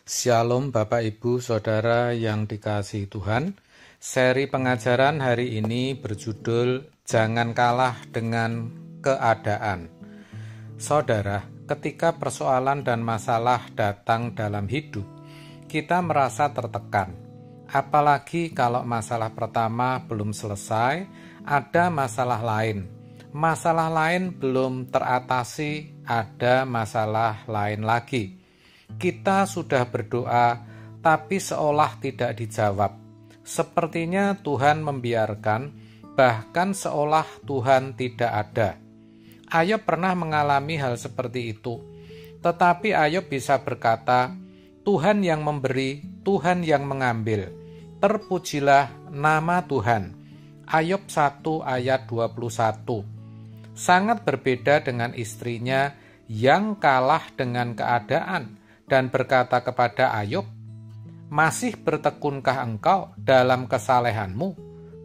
Shalom Bapak Ibu Saudara yang dikasihi Tuhan. Seri pengajaran hari ini berjudul Jangan Kalah dengan Keadaan. Saudara, ketika persoalan dan masalah datang dalam hidup, kita merasa tertekan. Apalagi kalau masalah pertama belum selesai, ada masalah lain. Masalah lain belum teratasi, ada masalah lain lagi. Kita sudah berdoa, tapi seolah tidak dijawab. Sepertinya Tuhan membiarkan, bahkan seolah Tuhan tidak ada. Ayub pernah mengalami hal seperti itu. Tetapi Ayub bisa berkata, Tuhan yang memberi, Tuhan yang mengambil. Terpujilah nama Tuhan. Ayub 1 ayat 21. Sangat berbeda dengan istrinya yang kalah dengan keadaan dan berkata kepada Ayub, masih bertekunkah engkau dalam kesalehanmu?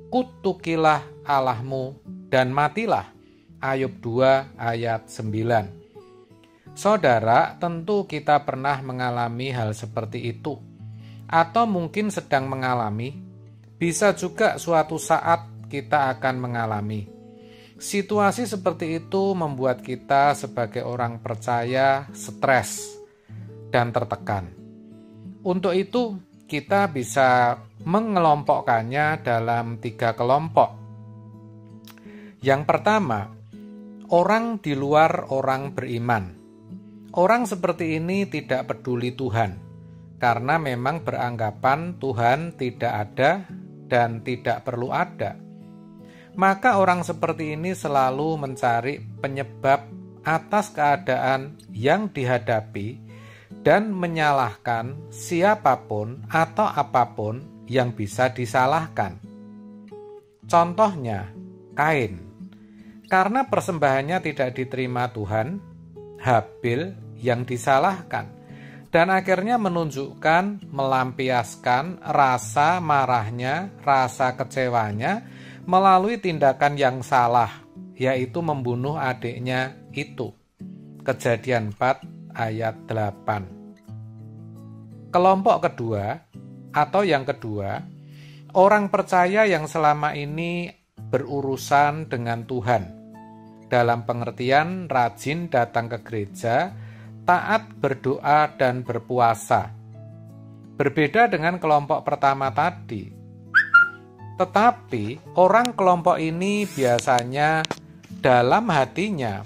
Kutukilah Allahmu dan matilah. Ayub 2 ayat 9. Saudara, tentu kita pernah mengalami hal seperti itu. Atau mungkin sedang mengalami. Bisa juga suatu saat kita akan mengalami. Situasi seperti itu membuat kita sebagai orang percaya stres dan tertekan. Untuk itu, kita bisa mengelompokkannya dalam 3 kelompok. Yang pertama, orang di luar orang beriman. Orang seperti ini tidak peduli Tuhan, karena memang beranggapan Tuhan tidak ada dan tidak perlu ada. Maka orang seperti ini selalu mencari penyebab atas keadaan yang dihadapi dan menyalahkan siapapun atau apapun yang bisa disalahkan. Contohnya, Kain. Karena persembahannya tidak diterima Tuhan, Habil yang disalahkan, dan akhirnya menunjukkan, melampiaskan rasa marahnya, rasa kecewanya melalui tindakan yang salah, yaitu membunuh adiknya itu. Kejadian 4 ayat 8. Kelompok kedua atau yang kedua, orang percaya yang selama ini berurusan dengan Tuhan. Dalam pengertian rajin datang ke gereja, taat berdoa dan berpuasa. Berbeda dengan kelompok pertama tadi. Tetapi orang kelompok ini biasanya dalam hatinya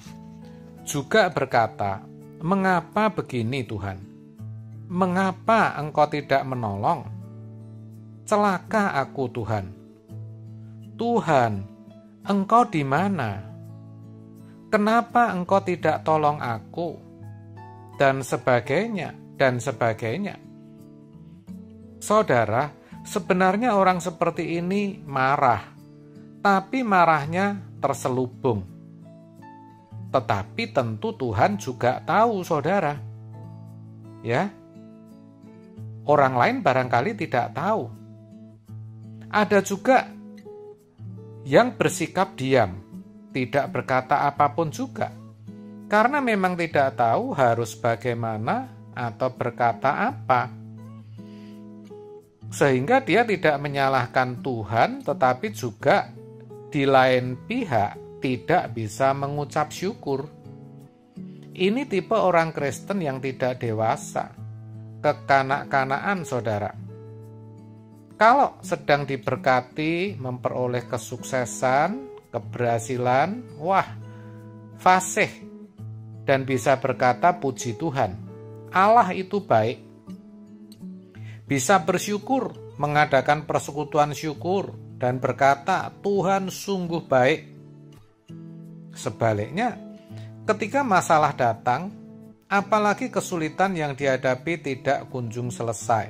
juga berkata, mengapa begini Tuhan? Mengapa Engkau tidak menolong? Celaka aku Tuhan. Tuhan, Engkau di mana? Kenapa Engkau tidak tolong aku? Dan sebagainya, dan sebagainya. Saudara, sebenarnya orang seperti ini marah, tapi marahnya terselubung. Tetapi tentu Tuhan juga tahu, saudara. Ya. Orang lain barangkali tidak tahu. Ada juga yang bersikap diam, tidak berkata apapun juga. Karena memang tidak tahu harus bagaimana atau berkata apa. Sehingga dia tidak menyalahkan Tuhan, tetapi juga di lain pihak tidak bisa mengucap syukur. Ini tipe orang Kristen yang tidak dewasa, kekanak-kanaan saudara. Kalau sedang diberkati, memperoleh kesuksesan, keberhasilan, wah, fasih, dan bisa berkata puji Tuhan, Allah itu baik. Bisa bersyukur, mengadakan persekutuan syukur, dan berkata Tuhan sungguh baik. Sebaliknya, ketika masalah datang, apalagi kesulitan yang dihadapi tidak kunjung selesai.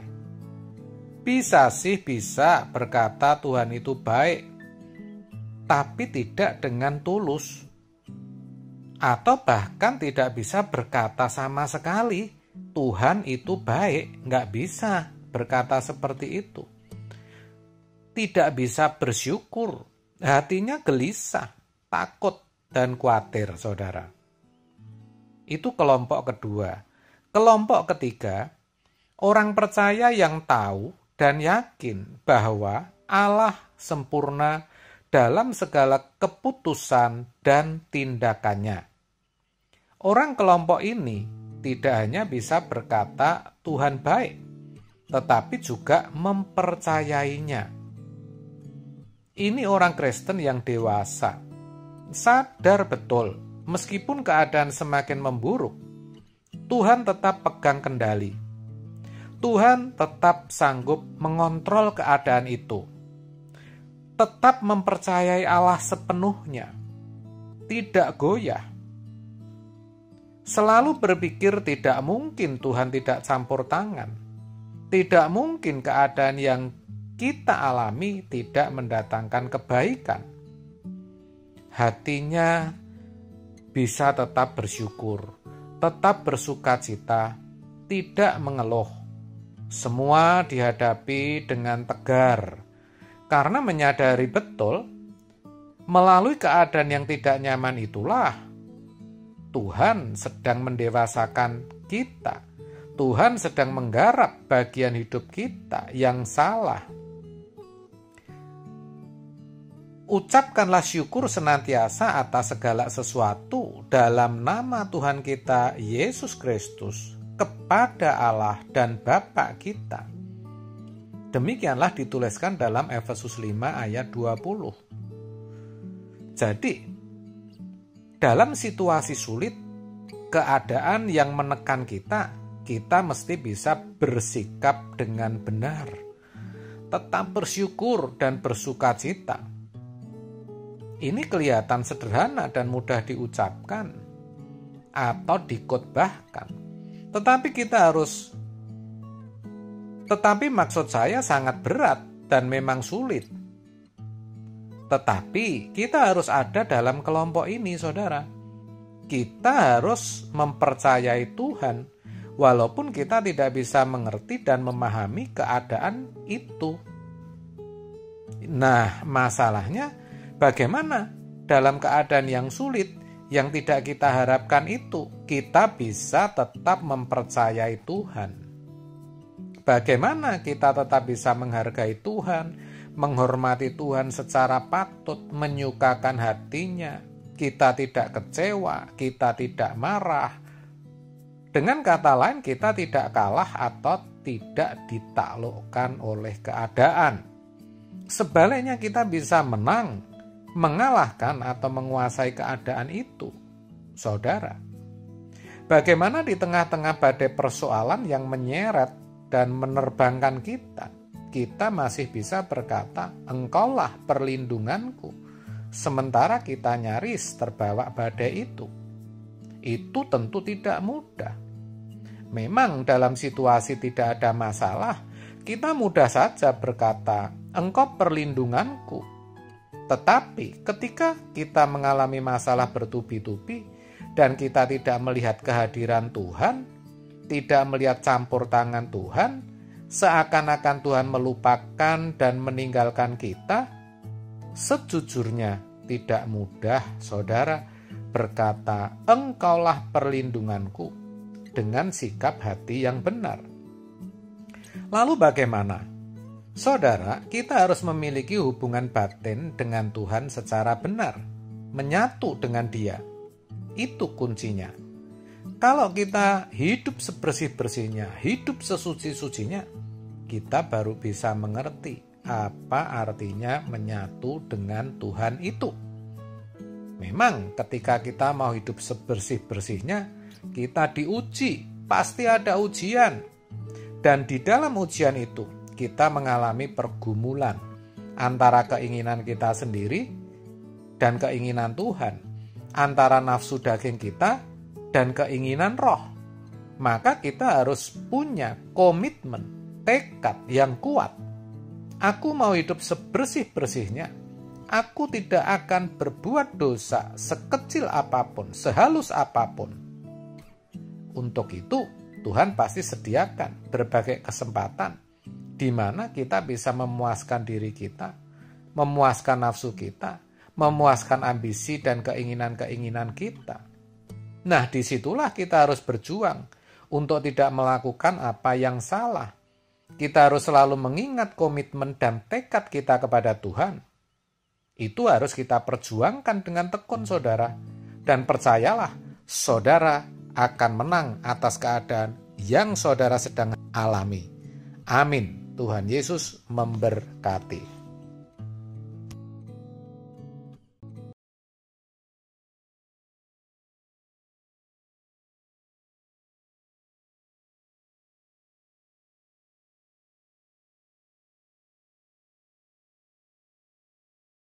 Bisa berkata Tuhan itu baik, tapi tidak dengan tulus. Atau bahkan tidak bisa berkata sama sekali, Tuhan itu baik, nggak bisa berkata seperti itu. Tidak bisa bersyukur, hatinya gelisah, takut, dan khawatir, saudara. Itu kelompok kedua. Kelompok ketiga, Orang percaya yang tahu dan yakin bahwa Allah sempurna dalam segala keputusan dan tindakannya. Orang kelompok ini tidak hanya bisa berkata Tuhan baik, tetapi juga mempercayainya. Ini orang Kristen yang dewasa, sadar betul meskipun keadaan semakin memburuk, Tuhan tetap pegang kendali. Tuhan tetap sanggup mengontrol keadaan itu. Tetap mempercayai Allah sepenuhnya. Tidak goyah. Selalu berpikir tidak mungkin Tuhan tidak campur tangan. Tidak mungkin keadaan yang kita alami tidak mendatangkan kebaikan. Hatinya bisa tetap bersyukur, tetap bersukacita, tidak mengeluh. Semua dihadapi dengan tegar, karena menyadari betul, melalui keadaan yang tidak nyaman itulah Tuhan sedang mendewasakan kita. Tuhan sedang menggarap bagian hidup kita yang salah. Ucapkanlah syukur senantiasa atas segala sesuatu dalam nama Tuhan kita Yesus Kristus kepada Allah dan Bapa kita. Demikianlah dituliskan dalam Efesus 5 ayat 20. Jadi, dalam situasi sulit, keadaan yang menekan kita mesti bisa bersikap dengan benar. Tetap bersyukur dan bersukacita. Ini kelihatan sederhana dan mudah diucapkan atau dikhotbahkan. Tetapi maksud saya sangat berat dan memang sulit. Tetapi kita harus ada dalam kelompok ini, saudara. Kita harus mempercayai Tuhan, walaupun kita tidak bisa mengerti dan memahami keadaan itu. Nah, masalahnya bagaimana dalam keadaan yang sulit, yang tidak kita harapkan itu, kita bisa tetap mempercayai Tuhan. Bagaimana kita tetap bisa menghargai Tuhan, menghormati Tuhan secara patut, menyukakan hatinya, kita tidak kecewa, kita tidak marah. Dengan kata lain, kita tidak kalah atau tidak ditaklukkan oleh keadaan. Sebaliknya kita bisa menang, mengalahkan atau menguasai keadaan itu, saudara. Bagaimana di tengah-tengah badai persoalan yang menyeret dan menerbangkan kita masih bisa berkata, Engkaulah perlindunganku, sementara kita nyaris terbawa badai itu. Itu tentu tidak mudah. Memang dalam situasi tidak ada masalah, kita mudah saja berkata, Engkau perlindunganku. Tetapi ketika kita mengalami masalah bertubi-tubi dan kita tidak melihat kehadiran Tuhan, tidak melihat campur tangan Tuhan, seakan-akan Tuhan melupakan dan meninggalkan kita, sejujurnya tidak mudah, saudara, berkata, Engkaulah perlindunganku, dengan sikap hati yang benar. Lalu bagaimana? Saudara, kita harus memiliki hubungan batin dengan Tuhan secara benar, menyatu dengan Dia. Itu kuncinya. Kalau kita hidup sebersih-bersihnya, hidup sesuci-sucinya, kita baru bisa mengerti apa artinya menyatu dengan Tuhan itu. Memang ketika kita mau hidup sebersih-bersihnya, kita diuji, pasti ada ujian. Dan di dalam ujian itu, kita mengalami pergumulan antara keinginan kita sendiri dan keinginan Tuhan, antara nafsu daging kita dan keinginan roh. Maka kita harus punya komitmen, tekad yang kuat. Aku mau hidup sebersih-bersihnya. Aku tidak akan berbuat dosa sekecil apapun, sehalus apapun. Untuk itu, Tuhan pasti sediakan berbagai kesempatan di mana kita bisa memuaskan diri kita, memuaskan nafsu kita, memuaskan ambisi dan keinginan-keinginan kita. Nah, disitulah kita harus berjuang untuk tidak melakukan apa yang salah. Kita harus selalu mengingat komitmen dan tekad kita kepada Tuhan. Itu harus kita perjuangkan dengan tekun, saudara. Dan percayalah, saudara akan menang atas keadaan yang saudara sedang alami. Amin. Tuhan Yesus memberkati.